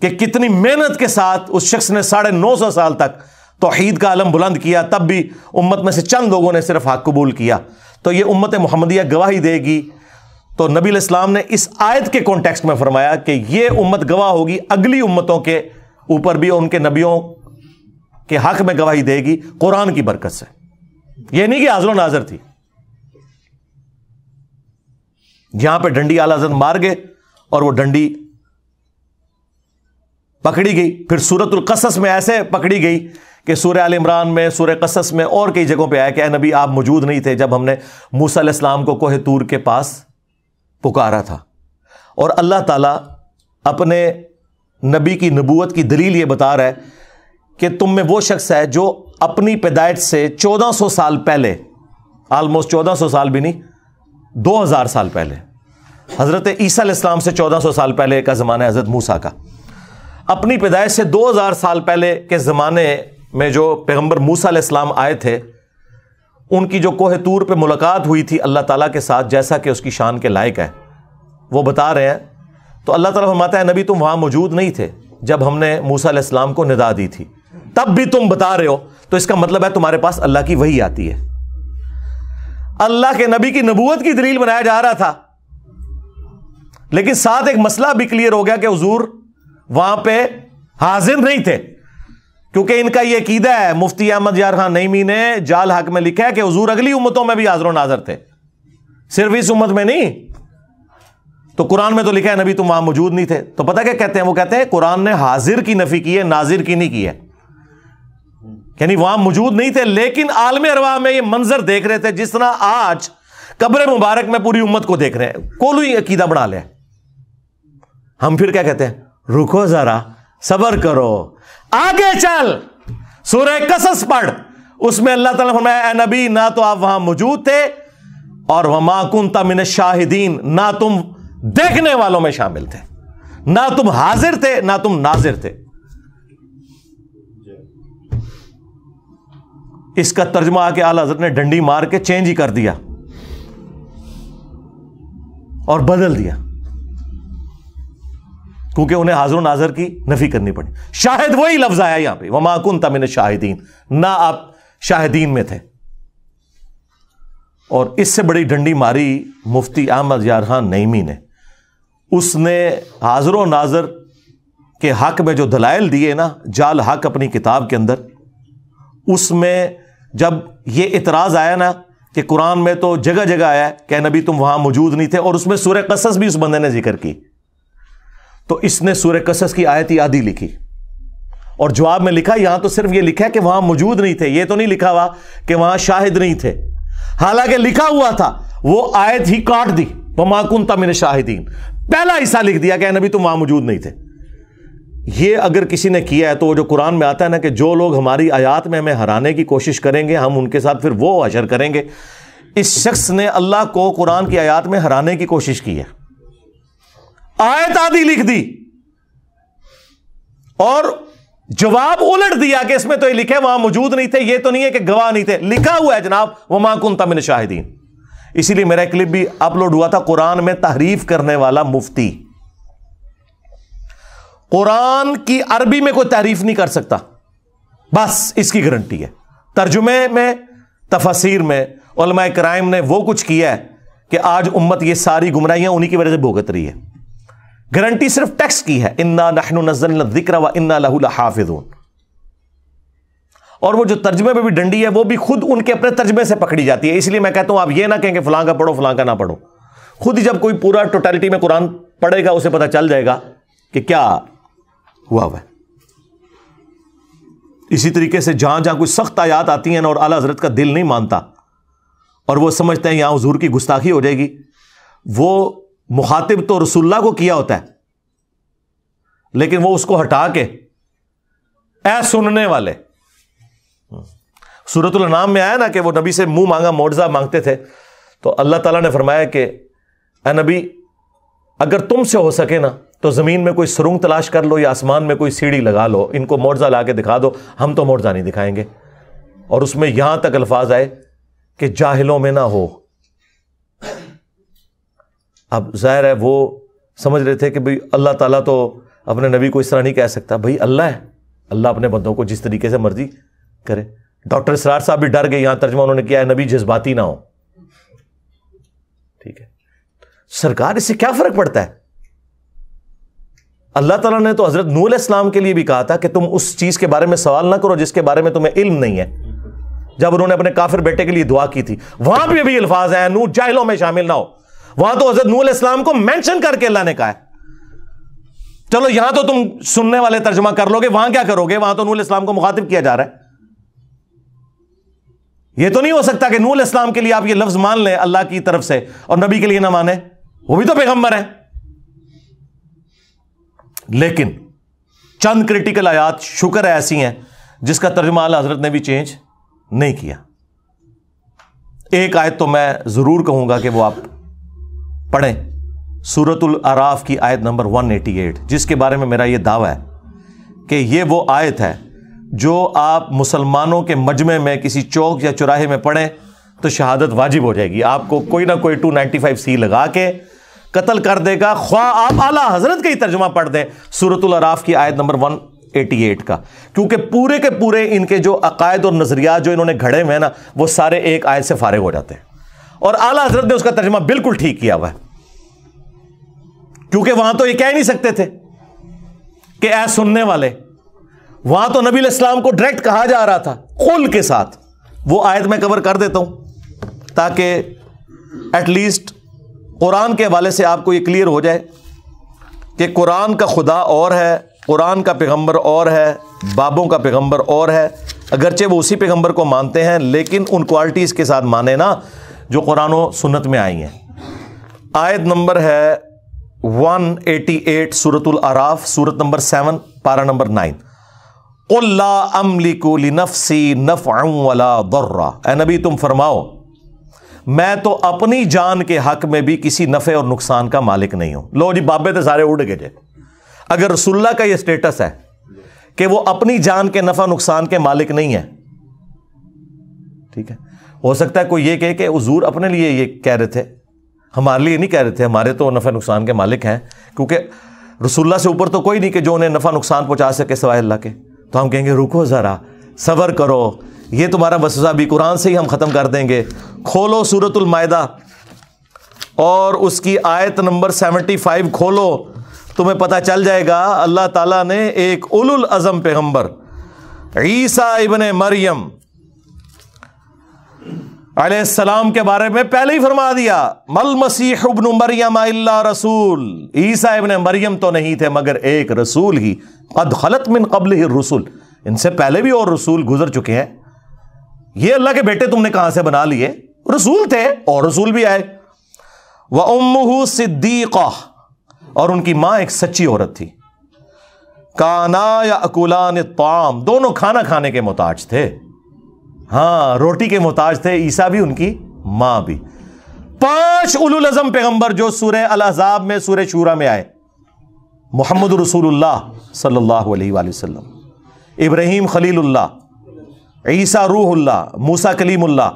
کہ کتنی محنت کے ساتھ اس شخص نے 950 سال تک توحید کا علم بلند کیا، تب بھی امت میں سے چند لوگوں نے صرف حق قبول کیا. تو یہ امت محمدیہ گواہی دے گی. تو نبی علیہ السلام نے اس آیت کے کانٹیکسٹ میں فرمایا کہ یہ امت گواہ ہوگی اگلی امتوں کے اوپر بھی، ان کے نبیوں کے حق میں گواہی دے گی قرآن کی برکت سے. یہ نہیں کہ حاضر و ناظر تھی. یہاں پہ ڈنڈی اعلی حضرت مار گئے اور وہ ڈنڈی پکڑی گئی. پھر سورۃ القصص میں ایسے پکڑی گئی کہ سورہ آل عمران میں، سورہ قصص میں اور کئی جگہوں پہ آیا کہ اے نبی آپ موجود نہیں تھے جب ہم نے موسیٰ علیہ السلام کو کوہ طور کے پاس پکارا تھا. اور اللہ تعالیٰ اپنے نبی کی نبوت کی دلیل یہ بتا رہا ہے کہ تم میں وہ شخص ہے جو اپنی پیدائش سے 1400 سال پہلے، آلموسٹ 1400 سال بھی نہیں، 2000 سال پہلے، حضرت عیسیٰ علیہ السلام سے 1400 سال پہلے کا زمانہ ہے حضرت موسیٰ کا. اپنی پیدائش سے 2000 سال پہلے کے زمانے میں جو پیغمبر موسیٰ علیہ السلام آئے تھے، ان کی جو کوہ طور پہ ملاقات ہوئی تھی اللہ تعالیٰ کے ساتھ، جیسا کہ اس کی شان کے لائق ہے، وہ بتا رہے ہیں. تو اللہ تعالیٰ فرماتا ہے نبی تم وہاں موجود نہیں تھے جب ہم نے موسیٰ علیہ السلام کو ندا دی تھی، تب بھی تم بتا رہے ہو. تو اس کا مطلب ہے تمہارے پاس اللہ کی وحی آتی ہے. اللہ کے نبی کی نبوت کی دلیل بنایا جا رہا تھا، لیکن ساتھ ایک مسئلہ بھی کلیئر ہو گیا کہ حضور وہاں پہ حاضر نہیں تھے، کیونکہ ان کا یہ عقیدہ ہے. مفتی احمد یار خان نعیمی نے جال حق میں لکھا ہے کہ حضور اگلی امتوں میں بھی حاضر و ناظر تھے، صرف اس امت میں نہیں. تو قرآن میں تو لکھا ہے نبی تم وہاں موجود نہیں تھے. تو پتہ کیا کہتے ہیں؟ وہ کہتے ہیں قرآن نے حاضر کی نفی کی ہے، ناظر کی نہیں کی ہے. یعنی وہاں موجود نہیں تھے، لیکن عالم ارواح میں یہ منظر دیکھ رہے تھے جس طرح آج قبر مبارک میں پوری امت کو دیکھ رہے ہیں. کوئی عقیدہ بنا لیا. ہم پھر کیا کہتے ہیں؟ رکو ذرا، صبر کرو، آگے چل، سورہ قصص پڑھ. اس میں اللہ تعالیٰ نے فرمایا اے نبی نہ تو آپ وہاں موجود تھے، اور وما کنت من الشاہدین، نہ تم دیکھنے والوں میں شامل تھے، نہ تم حاضر تھے نہ تم ناظر تھے. اس کا ترجمہ آ کے اعلیٰ حضرت نے ڈنڈی مار کے چینج ہی کر دیا اور بدل دیا، کیونکہ انہیں حاضر و ناظر کی نفی کرنی پڑی. شاہد وہی لفظ آیا یہاں پہ، وما کنت من الشاہدین، نہ آپ شاہدین میں تھے. اور اس سے بڑی ڈنڈی ماری مفتی احمد یار خان نعیمی نے. اس نے حاضر و ناظر کے حق میں جو دلائل دیے نا، جال حق اپنی کتاب کے اندر، اس میں جب یہ اعتراض آیا نا کہ قرآن میں تو جگہ جگہ آیا کہ نبی تم وہاں موجود نہیں تھے، اور اس میں سورہ قصص بھی اس بندے نے ذکر کی، تو اس نے سورہ قصص کی آیت آدھی لکھی اور جواب میں لکھا یہاں تو صرف یہ لکھا ہے کہ وہاں موجود نہیں تھے، یہ تو نہیں لکھا ہوا کہ وہاں شاہد نہیں تھے. حالانکہ لکھا ہوا تھا، وہ آیت ہی کاٹ دی، وما کنت من الشاہدین، پہلا حصہ لکھ دیا کہ نبی تم وہاں موجود نہیں تھے. یہ اگر کسی نے کیا ہے تو وہ جو قرآن میں آتا ہے نا کہ جو لوگ ہماری آیات میں ہمیں ہرانے کی کوشش کریں گے ہم ان کے ساتھ پھر وہ حشر کریں گے، اس شخص نے اللہ کو قرآن کی آیات میں ہرانے کی کوشش کی ہے. آیت آدھی لکھ دی اور جواب الٹ دیا کہ اس میں تو یہ لکھے وہاں موجود نہیں تھے، یہ تو نہیں ہے کہ گواہ نہیں تھے، لکھا ہوا ہے جناب وما کنت من الشاہدین. اسی لیے میرا کلپ بھی اپلوڈ ہوا تھا، قرآن میں تحریف کرنے والا مفتی. قرآن کی عربی میں کوئی تحریف نہیں کر سکتا، بس اس کی گارنٹی ہے. ترجمے میں، تفاسیر میں علماء کرام نے وہ کچھ کیا ہے کہ آج امت یہ ساری گمراہیاں انہی کی وجہ سے بھگت رہی ہے. گارنٹی صرف ٹیکسٹ کی ہے، انا نحن نزلنا الذکر وانا لہ لحافظون. اور وہ جو ترجمے میں بھی ڈنڈی ہے وہ بھی خود ان کے اپنے ترجمے سے پکڑی جاتی ہے. اس لیے میں کہتا ہوں آپ یہ نہ کہیں کہ فلاں کا پڑھو فلاں کا نہ پڑھو. خود ہی جب کوئی پورا ٹوٹالٹی میں قرآن پڑھے گا اسے پتہ چل جائے گا کہ کیا ہوا ہے. اسی طریقے سے جہاں جہاں کوئی سخت آیات آتی ہیں نا اور اعلیٰ حضرت کا دل نہیں مانتا اور وہ سمجھتے ہیں یہاں حضور کی گستاخی ہو جائے گی، وہ مخاطب تو رسول اللہ کو کیا ہوتا ہے، لیکن وہ اس کو ہٹا کے اے سننے والے. سورۃ الانعام میں آیا نا کہ وہ نبی سے منہ مانگا معجزہ مانگتے تھے، تو اللہ تعالیٰ نے فرمایا کہ اے نبی اگر تم سے ہو سکے نا تو زمین میں کوئی سرنگ تلاش کر لو یا آسمان میں کوئی سیڑھی لگا لو، ان کو معجزہ لا کے دکھا دو، ہم تو معجزہ نہیں دکھائیں گے. اور اس میں یہاں تک الفاظ آئے کہ جاہلوں میں نہ ہو. اب ظاہر ہے وہ سمجھ رہے تھے کہ بھئی اللہ تعالیٰ تو اپنے نبی کو اس طرح نہیں کہہ سکتا. بھائی اللہ ہے, اللہ اپنے بندوں کو جس طریقے سے مرضی کرے. ڈاکٹر اسرار صاحب بھی ڈر گئے, یہاں ترجمہ انہوں نے کیا ہے نبی جذباتی نہ ہو. ٹھیک ہے سرکار, اس سے کیا فرق پڑتا ہے؟ اللہ تعالیٰ نے تو حضرت نوح علیہ السلام کے لیے بھی کہا تھا کہ تم اس چیز کے بارے میں سوال نہ کرو جس کے بارے میں تمہیں علم نہیں ہے. جب انہوں نے اپنے کافر بیٹے کے لیے دعا کی تھی, وہاں پہ بھی الفاظ ہیں نوح جاہلوں میں شامل نہ ہو. وہاں تو حضرت نوح علیہ السلام کو مینشن کر کے اللہ نے کہا ہے. چلو یہاں تو تم سننے والے ترجمہ کر لو گے, وہاں کیا کرو گے؟ وہاں تو نوح علیہ السلام کو مخاطب کیا جا رہا ہے. یہ تو نہیں ہو سکتا کہ نوح علیہ السلام کے لیے آپ یہ لفظ مان لیں اللہ کی طرف سے اور نبی کے لیے نہ مانیں, وہ بھی تو پیغمبر ہیں. لیکن چند کرٹیکل آیات شکر ہے ایسی ہیں جس کا ترجمہ اعلیٰ حضرت نے بھی چینج نہیں کیا. ایک آیت تو میں ضرور کہوں گا کہ وہ آپ پڑھیں, سورۃ الاعراف کی آیت نمبر 188, جس کے بارے میں میرا یہ دعویٰ ہے کہ یہ وہ آیت ہے جو آپ مسلمانوں کے مجمع میں کسی چوک یا چوراہے میں پڑھیں تو شہادت واجب ہو جائے گی. آپ کو کوئی نہ کوئی 295C لگا کے قتل کر دے گا, خواہ آپ اعلیٰ حضرت کا ہی ترجمہ پڑھ دیں سورۃ الاعراف کی آیت نمبر 188 کا, کیونکہ پورے کے پورے ان کے جو عقائد اور نظریات جو انہوں نے گھڑے ہوئے ہیں نا, وہ سارے ایک آیت سے فارغ ہو جاتے ہیں. اور اعلیٰ حضرت نے اس کا ترجمہ بالکل ٹھیک کیا ہوا ہے, کیونکہ وہاں تو یہ کہہ نہیں سکتے تھے کہ اے سننے والے. وہاں تو نبی علیہ السلام کو ڈائریکٹ کہا جا رہا تھا قل کے ساتھ. وہ آیت میں کور کر دیتا ہوں تاکہ ایٹ لیسٹ قرآن کے حوالے سے آپ کو یہ کلیئر ہو جائے کہ قرآن کا خدا اور ہے, قرآن کا پیغمبر اور ہے, بابوں کا پیغمبر اور ہے. اگرچہ وہ اسی پیغمبر کو مانتے ہیں لیکن ان کوالٹیز کے ساتھ مانے نا جو قرآن و سنت میں آئی ہیں. آیت نمبر ہے 188 سورۃ الاعراف, سورت نمبر 7 پارہ نمبر 9. قل لا املک لنفسی نفعا ولا ضرا. اے نبی تم فرماؤ میں تو اپنی جان کے حق میں بھی کسی نفع اور نقصان کا مالک نہیں ہوں. لو جی بابے تو سارے اڑ گئے. اگر رسول اللہ کا یہ سٹیٹس ہے کہ وہ اپنی جان کے نفع نقصان کے مالک نہیں ہے, ٹھیک ہے, ہو سکتا ہے کوئی یہ کہے کہ حضور اپنے لیے یہ کہہ رہے تھے, ہمارے لیے نہیں کہہ رہے تھے, ہمارے تو نفع نقصان کے مالک ہیں, کیونکہ رسول اللہ سے اوپر تو کوئی نہیں کہ جو انہیں نفع نقصان پہنچا سکے سوائے اللہ کے. تو ہم کہیں گے رکو ذرا, صبر کرو, یہ تمہارا وسوسہ بھی قرآن سے ہی ہم ختم کر دیں گے. کھولو سورۃ المائدہ اور اس کی آیت نمبر 75 کھولو, تمہیں پتہ چل جائے گا اللہ تعالیٰ نے ایک اولو العزم پیغمبر عیسیٰ ابن مریم علیہ السلام کے بارے میں پہلے ہی فرما دیا, مل مسیح ابن مریم الا رسول. عیسیٰ ابن مریم تو نہیں تھے مگر ایک رسول ہی, قد خلت من قبلہ الرسل, ان سے پہلے بھی اور رسول گزر چکے ہیں. یہ اللہ کے بیٹے تم نے کہاں سے بنا لیے؟ رسول تھے اور رسول بھی آئے. وَأُمُّهُ صِدِّيقَةٌ, اور ان کی ماں ایک سچی عورت تھی. كَانَا يَأْكُلَانِ الطَّعَامَ, دونوں کھانا کھانے کے محتاج تھے. ہاں روٹی کے محتاج تھے, عیسیٰ بھی ان کی ماں بھی. 5 اولو العزم پیغمبر جو سورہ الاحزاب میں سورہ شورى میں آئے, محمد رسول اللہ صلی اللہ علیہ وآلہ وسلم, ابراہیم خلیل اللہ, عیسیٰ روح اللہ, موسیٰ کلیم اللہ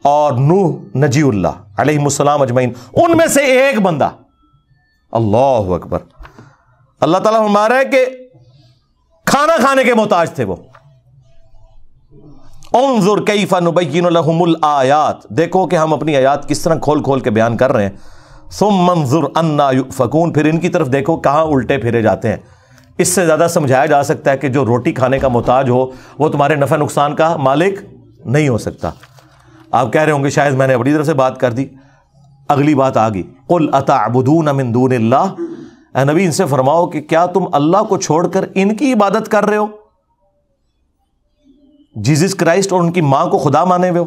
اور نوح نجی اللہ علیہ السلام اجمعین, ان میں سے ایک بندہ, اللہ اکبر, اللہ تعالیٰ فرما رہا ہے کہ کھانا کھانے کے محتاج تھے وہ. انظر کیف نبین لہم الآیات, دیکھو کہ ہم اپنی آیات کس طرح کھول کھول کے بیان کر رہے ہیں. ثم انظر انا یؤفکون, پھر ان کی طرف دیکھو کہاں الٹے پھیرے جاتے ہیں. اس سے زیادہ سمجھایا جا سکتا ہے کہ جو روٹی کھانے کا محتاج ہو وہ تمہارے نفع نقصان کا مالک نہیں ہو سکتا. آپ کہہ رہے ہوں گے شاید میں نے اپنی طرف سے بات کر دی. اگلی بات آ گئی, قل اتعبدون من دون اللہ, اے نبی ان سے فرماؤ کہ کیا تم اللہ کو چھوڑ کر ان کی عبادت کر رہے ہو, جیزس کرائسٹ اور ان کی ماں کو خدا مانے ہوئے ہو.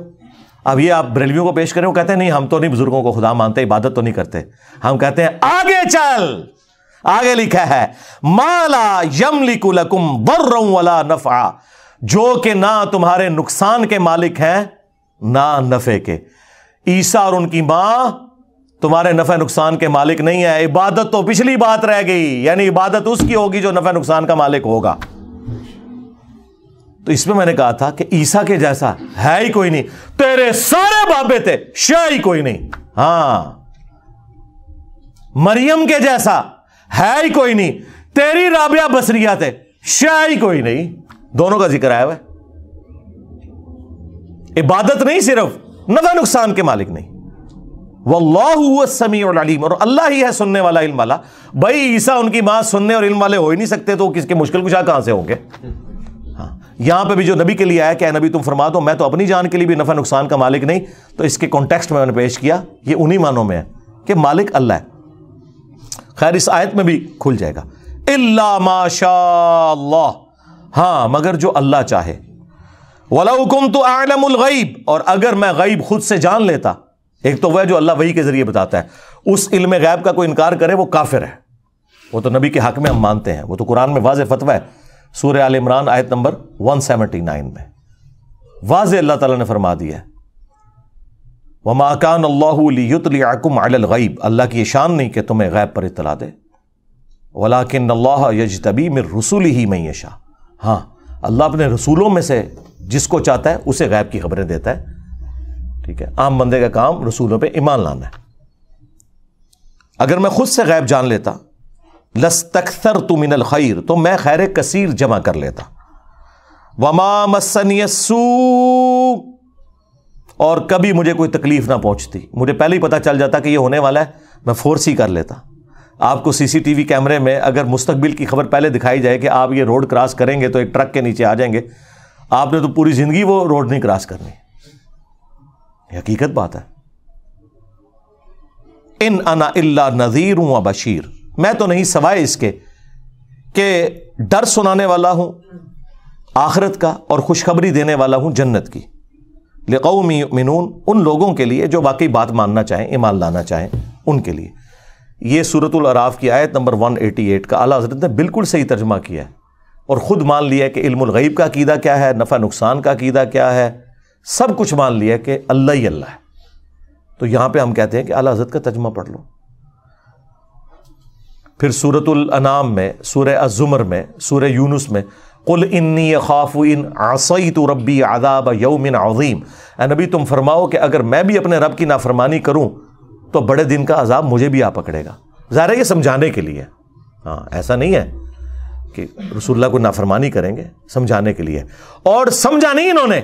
اب یہ آپ بریلویوں کو پیش کریں, وہ کہتے ہیں نہیں ہم تو نہیں بزرگوں کو خدا مانتے, عبادت تو نہیں کرتے. ہم کہتے ہیں آگے چل, آگے لکھا ہے ما لا یملک لکم ضرا ولا نفعا, جو کہ نہ تمہارے نقصان کے مالک ہیں نہ نفع کے. عیسیٰ اور ان کی ماں تمہارے نفع نقصان کے مالک نہیں ہے. عبادت تو پچھلی بات رہ گئی, یعنی عبادت اس کی ہوگی جو نفع نقصان کا مالک ہوگا. تو اس میں میں نے کہا تھا کہ عیسیٰ کے جیسا ہے ہی کوئی نہیں, تیرے سارے بابے تھے شاہ ہی کوئی نہیں. ہاں مریم کے جیسا ہے ہی کوئی نہیں, تیری رابعہ بصریہ تے شے ہی کوئی نہیں. دونوں کا ذکر آیا ہوا ہے. عبادت نہیں صرف, نفع نقصان کے مالک نہیں. واللہ هو السمیع العلیم, اور اللہ ہی ہے سننے والا, علم والا. بھائی عیسیٰ ان کی ماں سننے اور علم والے ہو ہی نہیں سکتے, تو کس کے مشکل کشا کہاں سے ہوں گے؟ ہاں, یہاں پہ بھی جو نبی کے لیے آیا کہ اے نبی تم فرما دو میں تو اپنی جان کے لیے بھی نفع نقصان کا مالک نہیں, تو اس کے کانٹیکسٹ میں نے پیش کیا, یہ انہی معنوں میں ہے کہ مالک اللہ ہے. خیر اس آیت میں بھی کھل جائے گا. الا ما شاء اللہ, ہاں مگر جو اللہ چاہے. وَلَوْ كُنْتُ أَعْلَمُ الْغَيْبِ, اور اگر میں غیب خود سے جان لیتا. ایک تو وہ ہے جو اللہ وحی کے ذریعے بتاتا ہے, اس علم غیب کا کوئی انکار کرے وہ کافر ہے. وہ تو نبی کے حق میں ہم مانتے ہیں, وہ تو قرآن میں واضح فتویٰ ہے. سورہ آل عمران آیت نمبر 179 میں واضح اللہ تعالیٰ نے فرما دیا ہے وَمَا كَانَ اللَّهُ لِيُطْلِعَكُمْ عَلَى الْغَيْبِ, اللہ کی یہ شان نہیں کہ تمہیں غیب پر اطلاع دے. وَلَكِنَّ اللَّهَ يَجْتَبِي مِن رُسُلِهِ مَن يَشَاءُ, ہاں اللہ اپنے رسولوں میں سے جس کو چاہتا ہے اسے غیب کی خبریں دیتا ہے. ٹھیک ہے, عام بندے کا کام رسولوں پہ ایمان لانا ہے. اگر میں خود سے غیب جان لیتا لَسْتَكْثَرْتُ مِنَ الْخَيْرِ, تو میں خیر کثیر جمع کر لیتا. وَمَا مَسَّنِيَ السُّوءُ, اور کبھی مجھے کوئی تکلیف نہ پہنچتی. مجھے پہلے ہی پتہ چل جاتا کہ یہ ہونے والا ہے, میں فورس ہی کر لیتا. آپ کو سی سی ٹی وی کیمرے میں اگر مستقبل کی خبر پہلے دکھائی جائے کہ آپ یہ روڈ کراس کریں گے تو ایک ٹرک کے نیچے آ جائیں گے, آپ نے تو پوری زندگی وہ روڈ نہیں کراس کرنی. یہ حقیقت بات ہے. ان انا الا نذیر و بشیر, میں تو نہیں سوائے اس کے کہ ڈر سنانے والا ہوں آخرت کا اور خوشخبری دینے والا ہوں جنت کی. لقوم یؤمنون, ان لوگوں کے لیے جو واقعی بات ماننا چاہیں, ایمان لانا چاہیں, ان کے لیے. یہ سورۃ الاعراف کی آیت نمبر 188 کا اعلیٰ حضرت نے بالکل صحیح ترجمہ کیا ہے, اور خود مان لیا کہ علم الغیب کا عقیدہ کیا ہے, نفع نقصان کا عقیدہ کیا ہے, سب کچھ مان لیا کہ اللہ ہی اللہ ہے. تو یہاں پہ ہم کہتے ہیں کہ اعلیٰ حضرت کا ترجمہ پڑھ لو. پھر سورۃ الانعام میں, سورہ الزمر میں, سورہ یونس میں قل انی اخاف ان عصیت ربی عذاب یوم عظیم, اے نبی تم فرماؤ کہ اگر میں بھی اپنے رب کی نافرمانی کروں تو بڑے دن کا عذاب مجھے بھی آ پکڑے گا. ظاہر ہے یہ سمجھانے کے لیے, ہاں ایسا نہیں ہے کہ رسول اللہ کو نافرمانی کریں گے, سمجھانے کے لیے. اور سمجھا نہیں انہوں نے,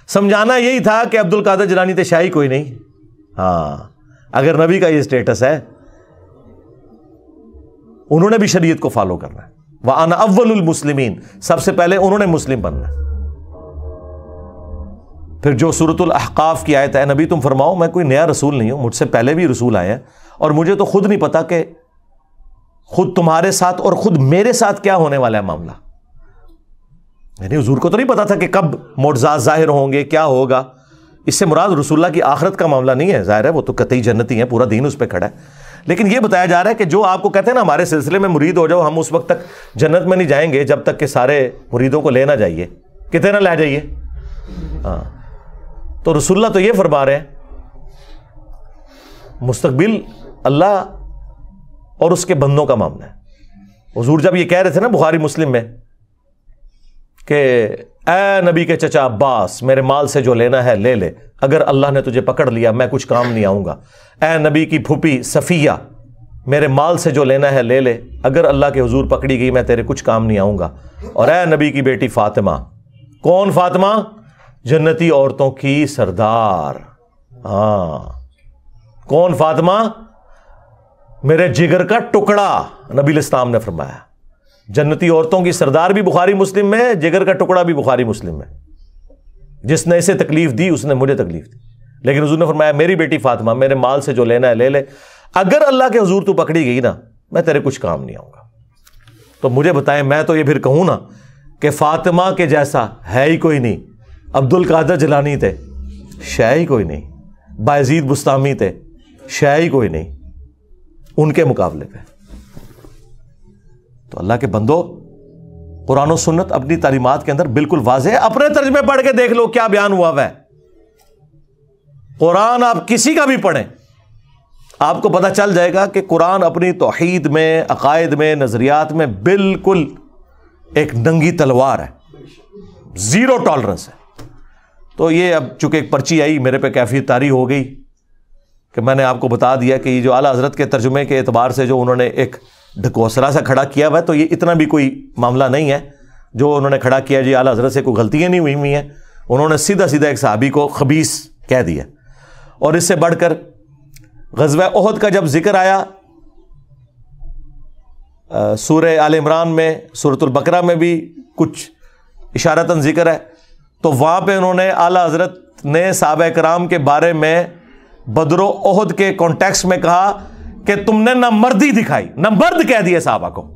سمجھانا یہی تھا کہ عبد القادر جیلانی تے شاہی کوئی نہیں. ہاں اگر نبی کا یہ اسٹیٹس ہے, انہوں نے بھی شریعت کو فالو کرنا ہے. وَأَنَا أَوَّلُ الْمُسْلِمِينَ, سب سے پہلے انہوں نے مسلم بننا ہے. پھر جو سورۃ الاحقاف کی آیت ہے, نبی تم فرماؤ میں کوئی نیا رسول نہیں ہوں, مجھ سے پہلے بھی رسول آئے ہیں, اور مجھے تو خود نہیں پتا کہ خود تمہارے ساتھ اور خود میرے ساتھ کیا ہونے والا ہے معاملہ. یعنی حضور کو تو نہیں پتا تھا کہ کب معجزات ظاہر ہوں گے, کیا ہوگا. اس سے مراد رسول اللہ کی آخرت کا معاملہ نہیں ہے, ظاہر ہے وہ تو قطعی جنتی ہیں, پورا دین اس پہ کھڑا ہے. لیکن یہ بتایا جا رہا ہے کہ جو آپ کو کہتے ہیں نا ہمارے سلسلے میں مرید ہو جاؤ, ہم اس وقت تک جنت میں نہیں جائیں گے جب تک کہ سارے مریدوں کو لے نہ جائیے, کتنے نہ لے جائیے. ہاں تو رسول اللہ تو یہ فرما رہے ہیں, مستقبل اللہ اور اس کے بندوں کا معاملہ ہے. حضور جب یہ کہہ رہے تھے نا بخاری مسلم میں کہ اے نبی کے چچا عباس میرے مال سے جو لینا ہے لے لے, اگر اللہ نے تجھے پکڑ لیا میں کچھ کام نہیں آؤں گا. اے نبی کی پھوپھی صفیہ میرے مال سے جو لینا ہے لے لے, اگر اللہ کے حضور پکڑی گئی میں تیرے کچھ کام نہیں آؤں گا. اور اے نبی کی بیٹی فاطمہ, کون فاطمہ؟ جنتی عورتوں کی سردار. ہاں کون فاطمہ؟ میرے جگر کا ٹکڑا, نبی الاسلام نے فرمایا. جنتی عورتوں کی سردار بھی بخاری مسلم میں, جگر کا ٹکڑا بھی بخاری مسلم میں. جس نے اسے تکلیف دی اس نے مجھے تکلیف دی. لیکن حضور نے فرمایا میری بیٹی فاطمہ میرے مال سے جو لینا ہے لے لے, اگر اللہ کے حضور تو پکڑی گئی نا میں تیرے کچھ کام نہیں آؤں گا. تو مجھے بتائیں, میں تو یہ پھر کہوں نا کہ فاطمہ کے جیسا ہے ہی کوئی نہیں. عبد القادر جیلانی تھے, شے ہی کوئی نہیں. بایزید بستامی تھے, شے ہی کوئی نہیں ان کے مقابلے پہ. تو اللہ کے بندو, قرآن و سنت اپنی تعلیمات کے اندر بالکل واضح ہے. اپنے ترجمے پڑھ کے دیکھ لو کیا بیان ہوا ہے. قرآن آپ کسی کا بھی پڑھیں, آپ کو پتہ چل جائے گا کہ قرآن اپنی توحید میں, عقائد میں, نظریات میں بالکل ایک ننگی تلوار ہے, زیرو ٹالرنس ہے. تو یہ اب چونکہ ایک پرچی آئی میرے پہ کیفیت طاری ہو گئی کہ میں نے آپ کو بتا دیا کہ یہ جو اعلیٰ حضرت کے ترجمے کے اعتبار سے جو انہوں نے ایک ڈھکوسلا سا کھڑا کیا ہوا ہے، تو یہ اتنا بھی کوئی معاملہ نہیں ہے جو انہوں نے کھڑا کیا جی اعلیٰ حضرت سے کوئی غلطیاں نہیں ہوئی ہیں. انہوں نے سیدھا سیدھا ایک صحابی کو خبیث کہہ دیا. اور اس سے بڑھ کر غزوہ احد کا جب ذکر آیا سورہ آل عمران میں، سورۃ البقرہ میں بھی کچھ اشارتاً ذکر ہے، تو وہاں پہ انہوں نے اعلیٰ حضرت نے صحابہ کرام کے بارے میں بدر و احد کے کانٹیکسٹ میں کہا کہ تم نے نہ مردی دکھائی، نہ مرد کہہ دیے صحابہ کو.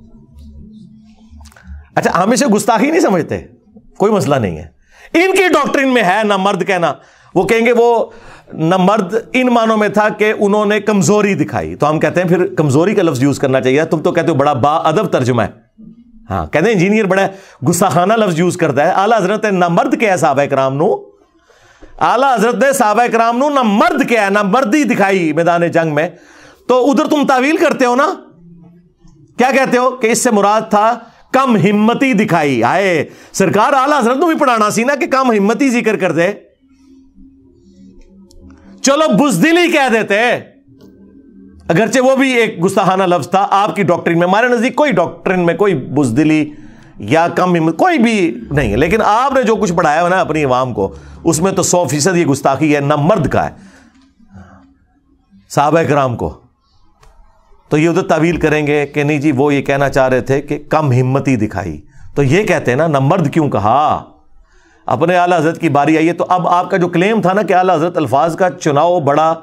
اچھا ہم اسے گستاخی نہیں سمجھتے، کوئی مسئلہ نہیں ہے. ان کی ڈاکٹرین میں ہے نہ مرد کہنا. وہ کہیں گے وہ نہ مرد ان معنوں میں تھا کہ انہوں نے کمزوری دکھائی، تو ہم کہتے ہیں پھر کمزوری کا لفظ یوز کرنا چاہیے. تم تو کہتے ہو بڑا با ادب ترجمہ ہے. ہاں کہتے ہیں انجینئر بڑا گستاخانہ لفظ یوز کرتا ہے. اعلیٰ حضرت نے نہ مرد کیا ہے صحابہ کرام نو، اعلیٰ حضرت نے صحابہ کرام نو نہ مرد کیا ہے، نہ مردی دکھائی میدان جنگ میں. تو ادھر تم تعویل کرتے ہو نا، کیا کہتے ہو کہ اس سے مراد تھا کم ہمتی دکھائی. آئے سرکار اعلیٰ حضرت نو بھی پڑھانا سی نا کہ کم ہمتی ذکر کر دے. چلو بزدلی کہہ دیتے، اگرچہ وہ بھی ایک گستاخانہ لفظ تھا آپ کی ڈاکٹرین میں. ہمارے نزدیک کوئی ڈاکٹرین میں کوئی بزدلی یا کم ہمت کوئی بھی نہیں ہے، لیکن آپ نے جو کچھ پڑھایا ہے نا اپنی عوام کو، اس میں تو 100% یہ گستاخی ہے. نہ مرد کا ہے صحابہ کرام کو. تو یہ ادھر تعویل کریں گے کہ نہیں جی وہ یہ کہنا چاہ رہے تھے کہ کم ہمتی دکھائی. تو یہ کہتے ہیں نا مرد کیوں کہا، اپنے اعلیٰ حضرت کی باری آئی ہے. تو اب آپ کا جو کلیم تھا نا کہ اعلیٰ حضرت الفاظ کا چناؤ بڑا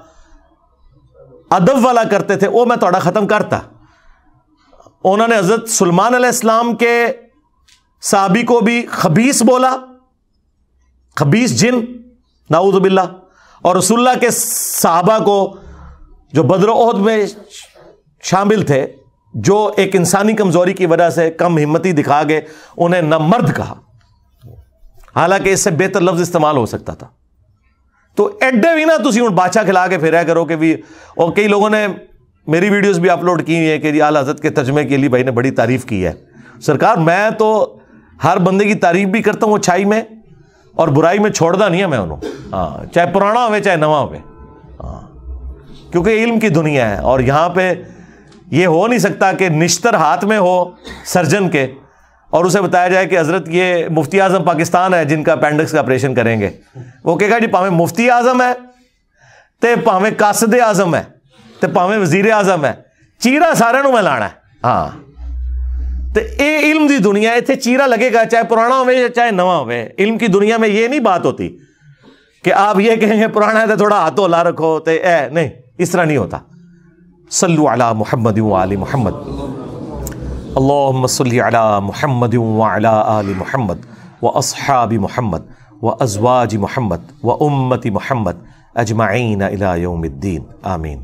ادب والا کرتے تھے، وہ میں تھوڑا ختم کرتا. انہوں نے حضرت سلیمان علیہ السلام کے صحابی کو بھی خبیث بولا، خبیث جن، نعوذ باللہ. اور رسول اللہ کے صحابہ کو جو بدر و احد میں شامل تھے، جو ایک انسانی کمزوری کی وجہ سے کم ہمتی دکھا گئے، انہیں نہ مرد کہا، حالانکہ اس سے بہتر لفظ استعمال ہو سکتا تھا. تو ایڈے بھی نا تسی ہوں بادشاہ کھلا کے پھریا کرو کہ بھی. اور کئی لوگوں نے میری ویڈیوز بھی اپلوڈ کی ہیں کہ جی اعلیٰ حضرت کے ترجمے کے لیے بھائی نے بڑی تعریف کی ہے. سرکار میں تو ہر بندے کی تعریف بھی کرتا ہوں اچھائی میں، اور برائی میں چھوڑنا نہیں ہے میں انہوں. ہاں چاہے پرانا ہوئے چاہے نواں ہوئے. ہاں کیونکہ علم کی دنیا ہے، اور یہاں پہ یہ ہو نہیں سکتا کہ نشتر ہاتھ میں ہو سرجن کے اور اسے بتایا جائے کہ حضرت یہ مفتی اعظم پاکستان ہے جن کا اپینڈکس کا آپریشن کریں گے. وہ کہے گا جی پاویں مفتی اعظم ہے تے پاویں قاصد اعظم ہے تے پاویں وزیر اعظم ہے، چیرا سارے نو میں لانا ہے. ہاں تے اے علم دی دنیا ہے، اتنے چیرا لگے گا چاہے پرانا ہوئے چاہے نواں ہوئے. علم کی دنیا میں یہ نہیں بات ہوتی کہ آپ یہ کہیں گے پرانا ہے تو تھوڑا ہاتھوں لا رکھو تے نہیں، اس طرح نہیں ہوتا. صلو علی محمد وآل محمد. اللہم صلی علی محمد وعلی آل محمد واصحاب محمد وازواج محمد وامت محمد اجمعین الی یوم الدین. آمین.